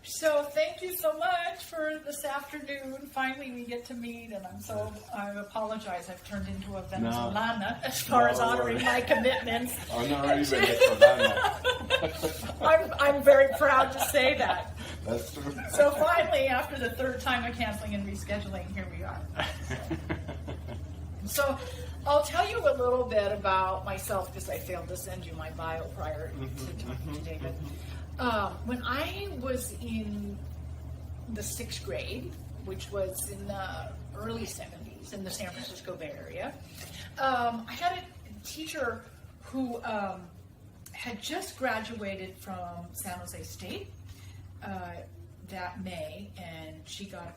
So thank you so much for this afternoon. Finally, we get to meet, and I apologize. I've turned into a Venezolana as far as honoring my commitments. Honorary Venezolana. I'm very proud to say that. That's true. So finally, after the third time of canceling and rescheduling, here we are. So I'll tell you a little bit about myself because I failed to send you my bio prior to talking to David. When I was in the 6th grade, which was in the early 70s in the San Francisco Bay Area, I had a teacher who had just graduated from San Jose State that May, and she got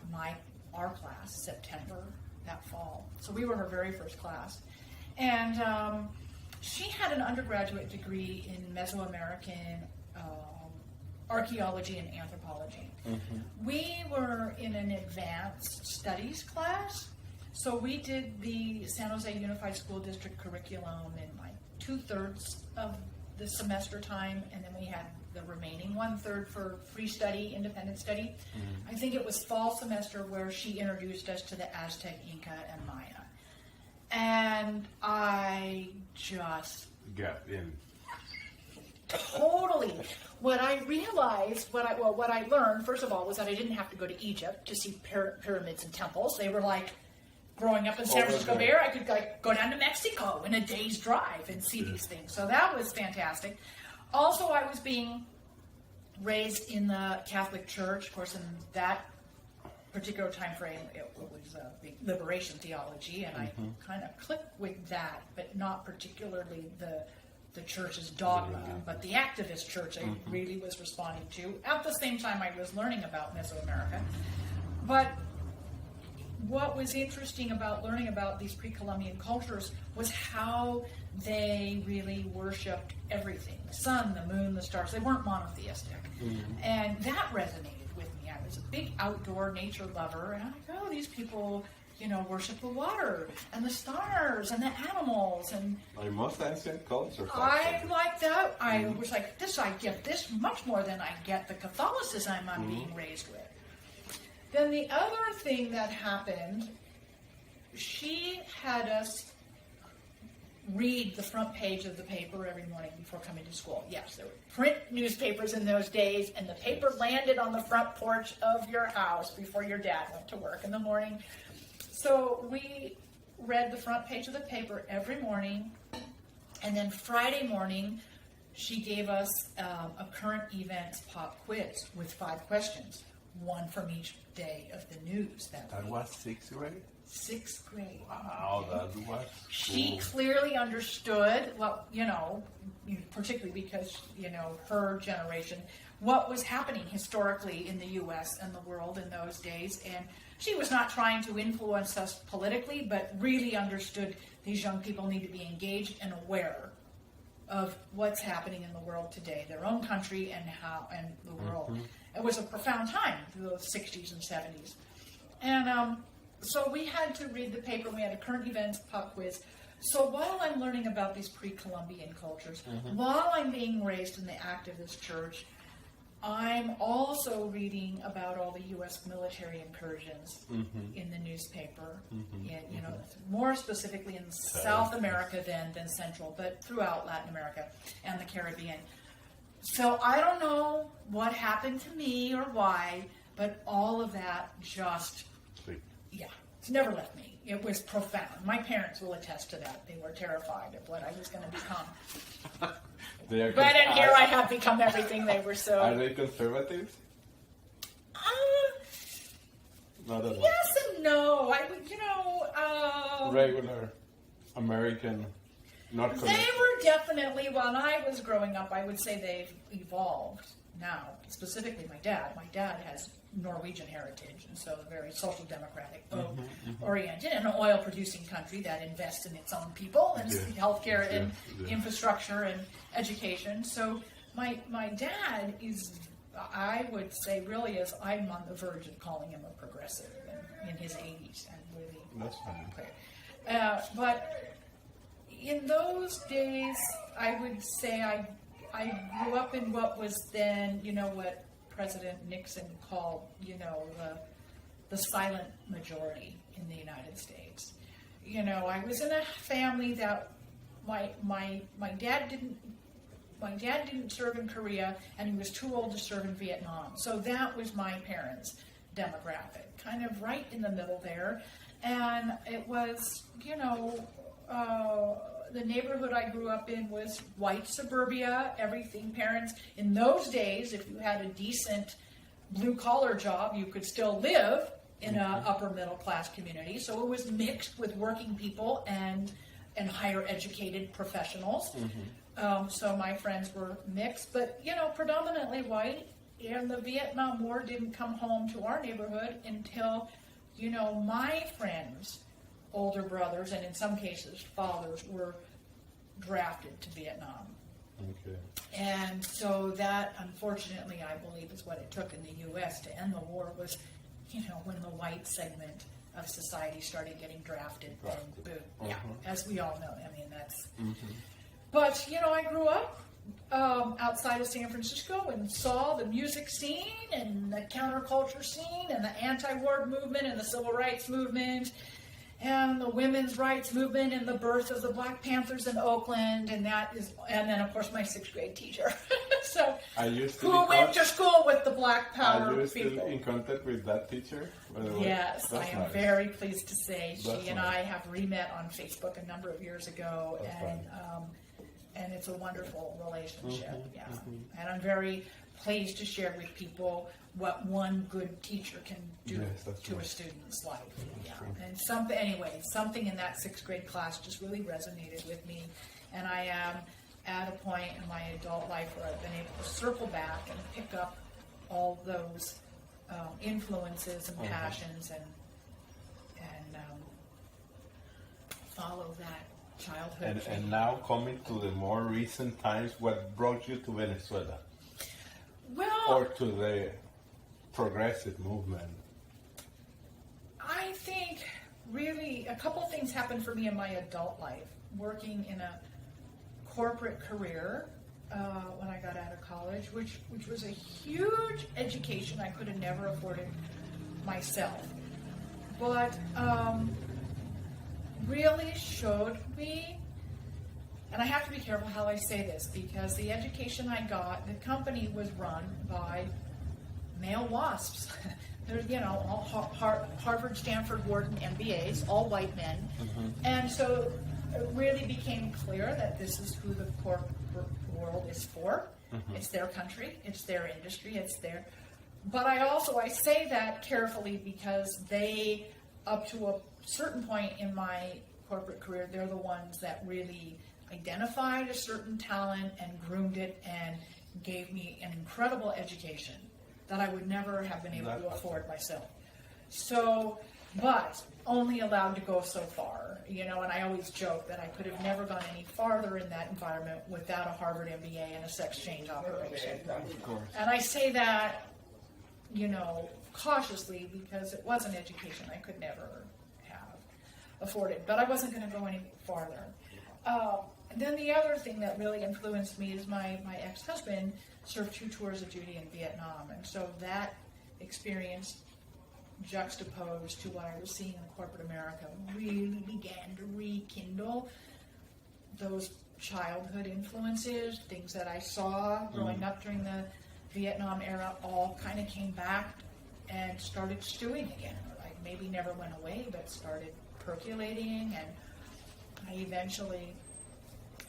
our class September that fall. So we were her very first class. And she had an undergraduate degree in Mesoamerican archaeology and anthropology. We were in an advanced studies class, so we did the San Jose Unified School District curriculum in like 2/3 of the semester time, and then we had the remaining 1/3 for free study, independent study. I think it was fall semester where she introduced us to the Aztec, Inca, and Maya. And I just Got in. totally. What I realized, what I learned, first of all, was that I didn't have to go to Egypt to see pyramids and temples. They were like, growing up in San Francisco Bay Area, I could like go down to Mexico in a day's drive and see these things. So that was fantastic. Also, I was being raised in the Catholic Church. Of course, in that particular time frame, it was the liberation theology, and I kind of clicked with that, but not particularly the church's dogma, but the activist church I really was responding to. At the same time, I was learning about Mesoamerica. But what was interesting about learning about these pre-Columbian cultures was how they really worshipped everything. The sun, the moon, the stars. They weren't monotheistic. And that resonated with me. I was a big outdoor nature lover, and I'm like, oh, these people, worship the water and the stars and the animals. And Like most ancient cultures. I like that. I was like, I get this much more than I get the Catholicism I'm being raised with. Then the other thing that happened, she had us read the front page of the paper every morning before coming to school. Yes, there were print newspapers in those days, and the paper landed on the front porch of your house before your dad went to work in the morning. So we read the front page of the paper every morning, and then Friday morning, she gave us a current events pop quiz with 5 questions, one from each day of the news. That was 6th grade? 6th grade. Wow, that was cool. She clearly understood, particularly because, her generation, what was happening historically in the U.S. and the world in those days. And she was not trying to influence us politically, but really understood these young people need to be engaged and aware of what's happening in the world today, their own country and the world. It was a profound time through the 60s and 70s. And so we had to read the paper. We had a current events pop quiz. So while I'm learning about these pre-Columbian cultures, while I'm being raised in the activist church, I'm also reading about all the U.S. military incursions in the newspaper, more specifically in South America than Central, but throughout Latin America and the Caribbean. So I don't know what happened to me or why, but all of that just, it's never left me. It was profound. My parents will attest to that. They were terrified of what I was going to become. But then here I have become everything they were so... Are they conservatives? Not at all. Yes and no. I would, regular American, not they were definitely, when I was growing up, I would say they've evolved now. Specifically my dad. My dad has Norwegian heritage, and so very social democratic oriented, and an oil producing country that invests in its own people and healthcare and infrastructure and education. So my dad is, I would say, really is, I'm on the verge of calling him a progressive in his 80s. That's fine. But in those days, I would say I grew up in what was then, what President Nixon called, the silent majority in the United States. I was in a family that my dad didn't serve in Korea, and he was too old to serve in Vietnam. So that was my parents' demographic, kind of right in the middle there. And it was, the neighborhood I grew up in was white suburbia, everything. Parents, in those days, if you had a decent blue-collar job, you could still live in an upper middle class community. So it was mixed with working people and higher educated professionals. So my friends were mixed, but predominantly white. And the Vietnam War didn't come home to our neighborhood until my friends' older brothers, and in some cases fathers, were drafted to Vietnam. Okay. And so that, unfortunately, I believe is what it took in the U.S. to end the war, was, when the white segment of society started getting drafted. And boom. Yeah, as we all know. I mean, that's... But, I grew up outside of San Francisco and saw the music scene and the counterculture scene and the anti-war movement and the civil rights movement and the women's rights movement and the birth of the Black Panthers in Oakland, and then of course my 6th grade teacher. So who went to school with the Black Power Are you people. still in contact with that teacher, by the way? Yes, That's I am nice. very pleased to say That's she and nice. I have re-met on Facebook a number of years ago, That's and it's a wonderful relationship. And I'm very pleased to share with people what one good teacher can do Yes, that's to a right. student's life. true. And something in that 6th grade class just really resonated with me, and I am at a point in my adult life where I've been able to circle back and pick up all those influences and passions and follow that childhood. And now coming to the more recent times, what brought you to Venezuela? Well, Or to the progressive movement? I think really a couple things happened for me in my adult life. Working in a corporate career when I got out of college, which was a huge education I could have never afforded myself. But really showed me, and I have to be careful how I say this, because the education I got, the company was run by male WASPs. There's, all Harvard, Stanford, Wharton, MBAs, all white men. And so it really became clear that this is who the corporate world is for. It's their country, it's their industry, it's their... But I say that carefully because they, up to a certain point in my corporate career, they're the ones that really identified a certain talent and groomed it and gave me an incredible education that I would never have been able to afford myself. So, but only allowed to go so far, and I always joke that I could have never gone any farther in that environment without a Harvard MBA and a sex change operation. Of course. And I say that, cautiously, because it was an education I could never have afforded, but I wasn't going to go any farther. And then the other thing that really influenced me is my ex-husband served 2 tours of duty in Vietnam, and so that experience juxtaposed to what I was seeing in corporate America really began to rekindle those childhood influences, things that I saw growing up during the Vietnam era, all kind of came back and started stewing again. Like maybe never went away, but started percolating, and I eventually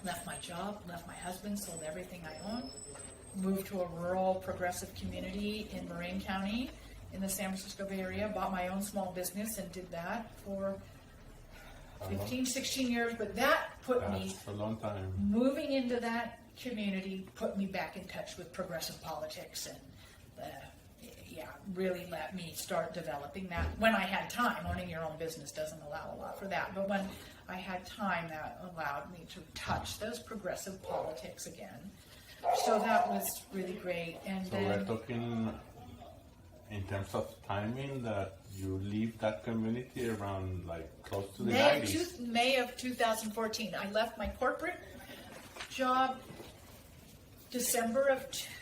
left my job, left my husband, sold everything I owned, moved to a rural progressive community in Marin County in the San Francisco Bay Area, bought my own small business and did that for 15, 16 years, but that put me, a long time. moving into that community, put me back in touch with progressive politics and really let me start developing that. When I had time, owning your own business doesn't allow a lot for that, but when I had time, that allowed me to touch those progressive politics again. So that was really great. And So we're talking in terms of timing that you leave that community around like close to the 90s. May of 2014. I left my corporate job December of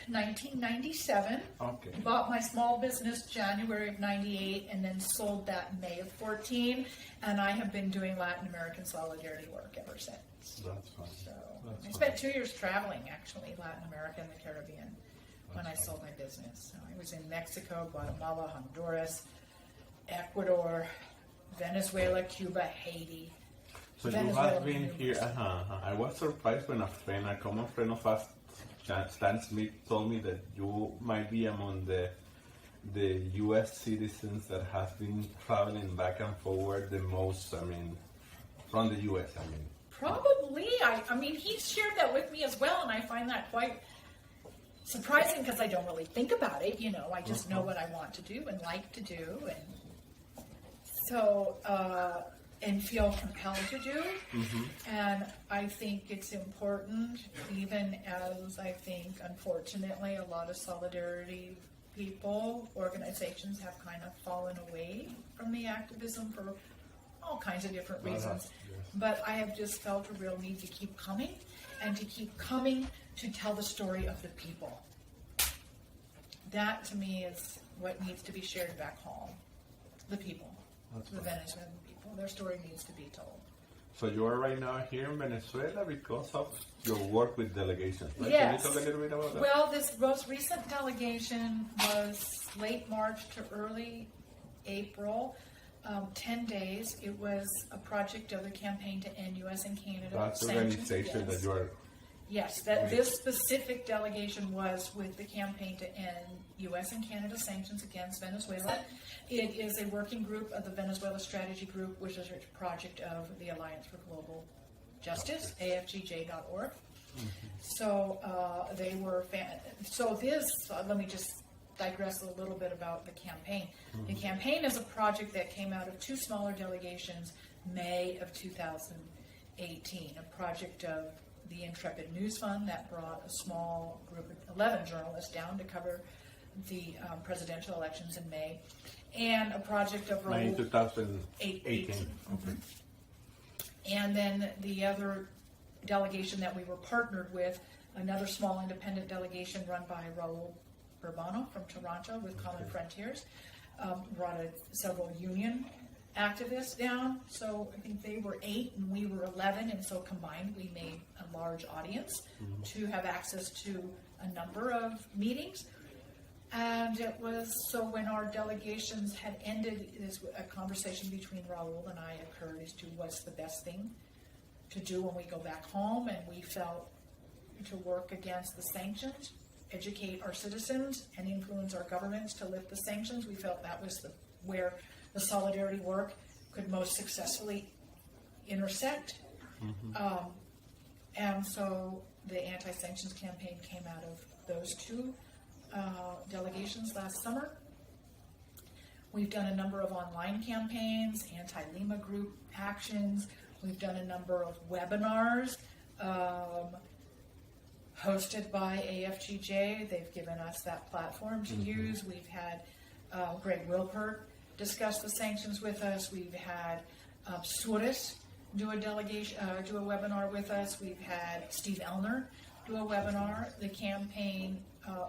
1997. Okay. Bought my small business January of 98 and then sold that May of 14. And I have been doing Latin American solidarity work ever since. That's fine. So That's I fine. spent 2 years traveling, actually, Latin America and the Caribbean when I sold my business. So I was in Mexico, Guatemala, Honduras, Ecuador, Venezuela, Cuba, Haiti. So you Venezuela, have been Honduras. here. I was surprised when a common friend of us, Stan Smith, told me that you might be among the U.S. citizens that has been traveling back and forward the most. I mean, from the U.S. I mean. Probably. I mean, he shared that with me as well, and I find that quite surprising because I don't really think about it. You know, I just know what I want to do and like to do, and so and feel compelled to do. And I think it's important, even as I think, unfortunately, a lot of solidarity people, organizations have kind of fallen away from the activism for all kinds of different reasons. But I have just felt a real need to keep coming and to keep coming to tell the story of the people. That to me is what needs to be shared back home. The people, the Venezuelan people. Their story needs to be told. So you are right now here in Venezuela because of your work with delegations, right? Yes. Can you talk a little bit about that? Well, this most recent delegation was late March to early April, 10 days. It was a project of the campaign to end US and Canada That's the sanctions. organization Yes. that you are. Yes, that this specific delegation was with the campaign to end U.S. and Canada sanctions against Venezuela. It is a working group of the Venezuela Strategy Group, which is a project of the Alliance for Global Justice, AFGJ.org. So they were, let me just digress a little bit about the campaign. The campaign is a project that came out of two smaller delegations, May of 2018, a project of the Intrepid News Fund that brought a small group of 11 journalists down to cover the presidential elections in May, and a project of May 2018. Okay. And then the other delegation that we were partnered with, another small independent delegation run by Raul Urbano from Toronto with Common Frontiers, brought several union activists down. So I think they were 8 and we were 11, and so combined we made a large audience to have access to a number of meetings. And it was, so when our delegations had ended, a conversation between Raul and I occurred as to what's the best thing to do when we go back home, and we felt to work against the sanctions, educate our citizens, and influence our governments to lift the sanctions. We felt that was where the solidarity work could most successfully intersect. And so the anti-sanctions campaign came out of those two delegations last summer. We've done a number of online campaigns, anti-Lima group actions. We've done a number of webinars hosted by AFGJ. They've given us that platform to use. We've had Greg Wilpert discuss the sanctions with us. We've had Suarez do a webinar with us. We've had Steve Elner do a webinar. The campaign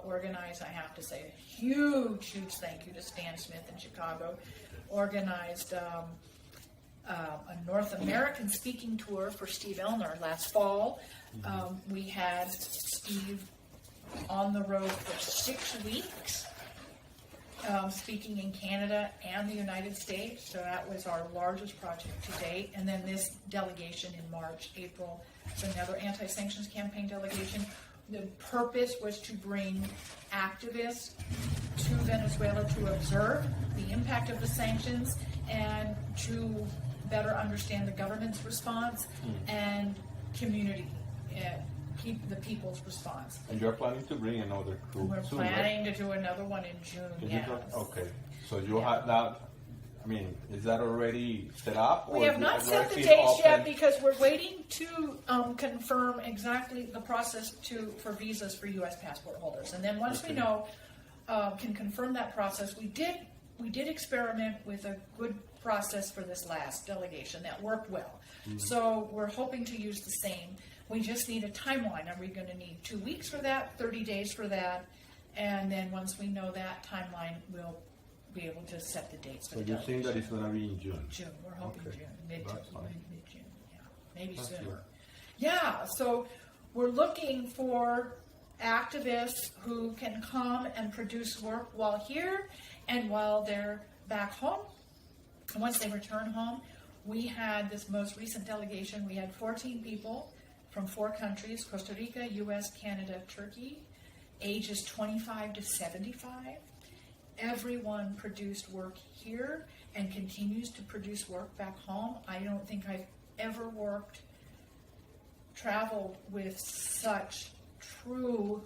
organized, I have to say, a huge thank you to Stan Smith in Chicago, organized a North American speaking tour for Steve Elner last fall. We had Steve on the road for 6 weeks, speaking in Canada and the United States. So that was our largest project to date. And then this delegation in March, April, is another anti-sanctions campaign delegation. The purpose was to bring activists to Venezuela to observe the impact of the sanctions and to better understand the government's response and community, the people's response. And you're planning to bring another crew We're soon, planning right? to do another one in June, Can you yes. okay. So you Yeah. have that. I mean, is that already set up? We or have you not set the already dates yet open? because we're waiting to confirm exactly the process for visas for U.S. passport holders. And then once we know, can confirm that process, we did experiment with a good process for this last delegation that worked well. So we're hoping to use the same. We just need a timeline. Are we going to need 2 weeks for that, 30 days for that? And then once we know that timeline, we'll be able to set the dates for So the you're saying that it's going to be in June? June. We're hoping Okay. June, That's fine. mid-June. Yeah, maybe That's sooner. good. Yeah, so we're looking for activists who can come and produce work while here and while they're back home. And once they return home, we had this most recent delegation, we had 14 people from 4 countries, Costa Rica, US, Canada, Turkey, ages 25 to 75. Everyone produced work here and continues to produce work back home. I don't think I've ever traveled with such true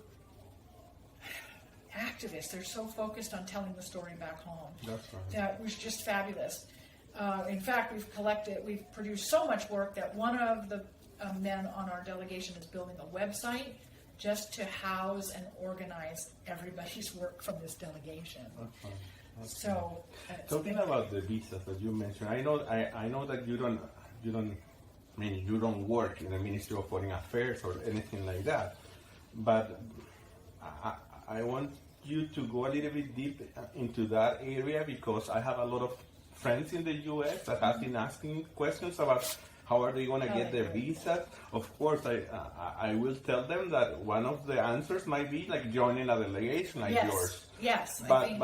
activists. They're so focused on telling the story back home. That's right. That was just fabulous. In fact, we've produced so much work that one of the men on our delegation is building a website just to house and organize everybody's work from this delegation. That's fine. That's So, talking about the visas that you mentioned, I know that you don't work in the Ministry of Foreign Affairs or anything like that, but I want you to go a little bit deep into that area because I have a lot of friends in the U.S. that have been asking questions about how are they going to get their visas. Of course, I will tell them that one of the answers might be like joining a delegation like yours. Yes. Can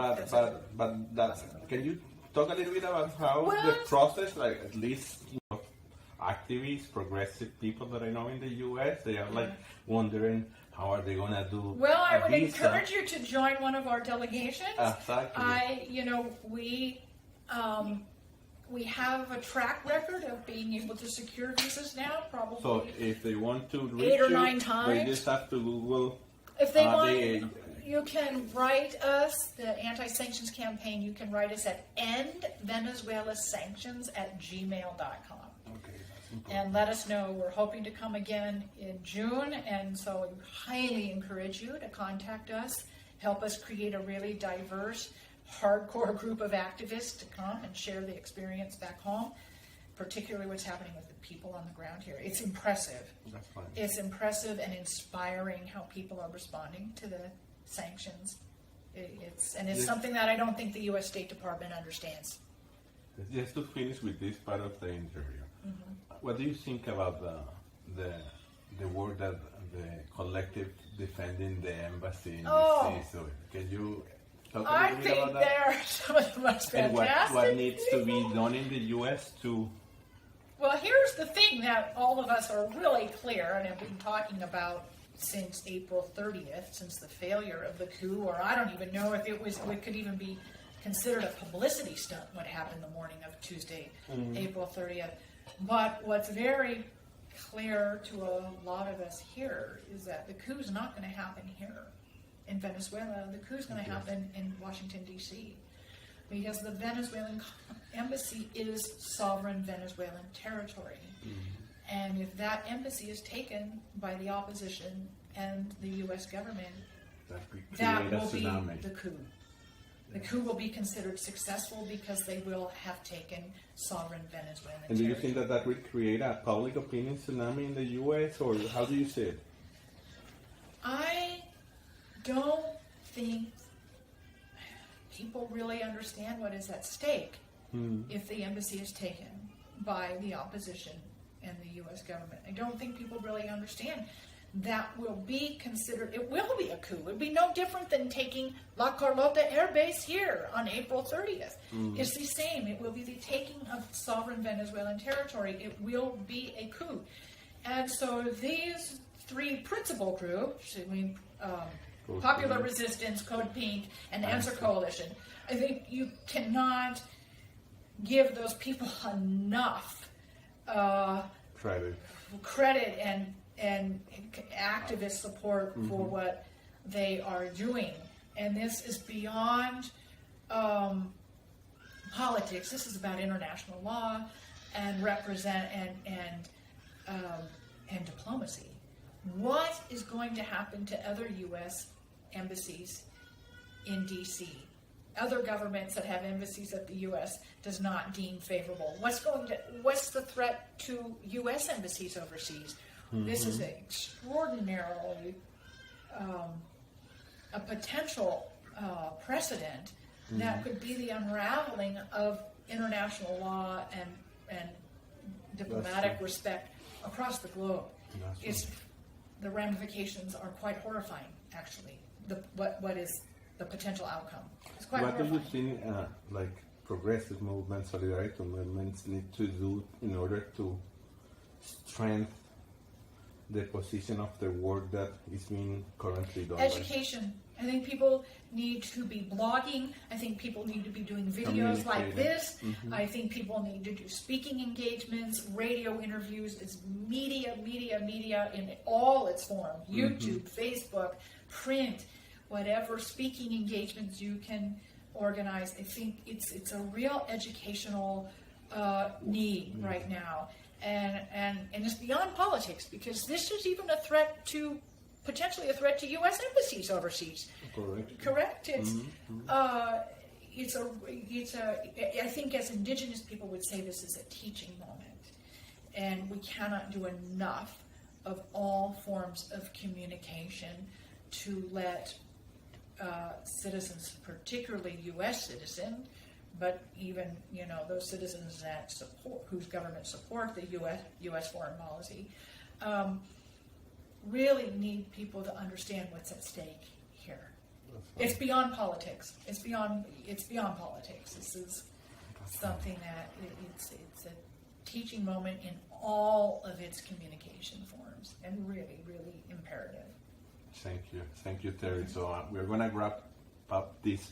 you talk a little bit about how the process, like at least activists, progressive people that I know in the U.S., they are like wondering how are they going to do. Well, I a would visa. encourage you to join one of our delegations. Exactly. We have a track record of being able to secure visas now, probably. So if they want to reach 8 or you, 9 times. they just have to Google. If they want, you can write us, the anti-sanctions campaign, you can write us at endvenezuelasanctions@gmail.com. Okay, that's important. And let us know. We're hoping to come again in June, and so we highly encourage you to contact us, help us create a really diverse, hardcore group of activists to come and share the experience back home, particularly what's happening with the people on the ground here. It's impressive. That's fine. It's impressive and inspiring how people are responding to the sanctions. It's something that I don't think the U.S. State Department understands. Just to finish with this part of the interview, what do you think about the work that the collective defending the embassy in D.C. So can you talk a I little bit think about that? they're some of the most And fantastic what needs to be people. done in the U.S. to... Well, here's the thing that all of us are really clear and have been talking about since April 30th, since the failure of the coup, or I don't even know if it could even be considered a publicity stunt what happened the morning of Tuesday, April 30th. But what's very clear to a lot of us here is that the coup is not going to happen here in Venezuela. The coup is going to happen in Washington, D.C., because the Venezuelan embassy is sovereign Venezuelan territory. And if that embassy is taken by the opposition and the U.S. government, that will be the coup. The coup will be considered successful because they will have taken sovereign Venezuelan And do you territory. think that will create a public opinion tsunami in the U.S., or how do you see it? I don't think people really understand what is at stake if the embassy is taken by the opposition and the U.S. government. I don't think people really understand. That will be considered, it will be a coup. It would be no different than taking La Carlota Air Base here on April 30th. It's the same. It will be the taking of sovereign Venezuelan territory. It will be a coup. And so these 3 principal groups, Popular Resistance, Code Pink, and Answer Coalition, I think you cannot give those people enough credit and activist support for what they are doing. And this is beyond politics. This is about international law and and diplomacy. What is going to happen to other U.S. embassies in D.C.? Other governments that have embassies that the U.S. does not deem favorable. What's the threat to U.S. embassies overseas? This is an extraordinarily a potential precedent that could be the unraveling of international law and diplomatic respect across the globe. It's, the ramifications are quite horrifying, actually. What is the potential outcome? It's quite What do horrifying. you think, like progressive movements, solidarity movements, need to do in order to strengthen the position of the work that is being currently done? Education. I think people need to be blogging. I think people need to be doing videos like this. I think people need to do speaking engagements, radio interviews. It's media in all its forms. YouTube, Facebook, print, whatever speaking engagements you can organize. I think it's a real educational need right now. And it's beyond politics, because this is even a threat to, potentially a threat to U.S. embassies overseas. Correct? It's I think as Indigenous people would say, this is a teaching moment. And we cannot do enough of all forms of communication to let citizens, particularly U.S. citizens, but even, those citizens that support, whose government support the U.S. foreign policy, really need people to understand what's at stake here. It's beyond politics. It's beyond politics. This is something that it's a teaching moment in all of its communication forms, and really, really imperative. Thank you, Teri. So we're going to wrap up this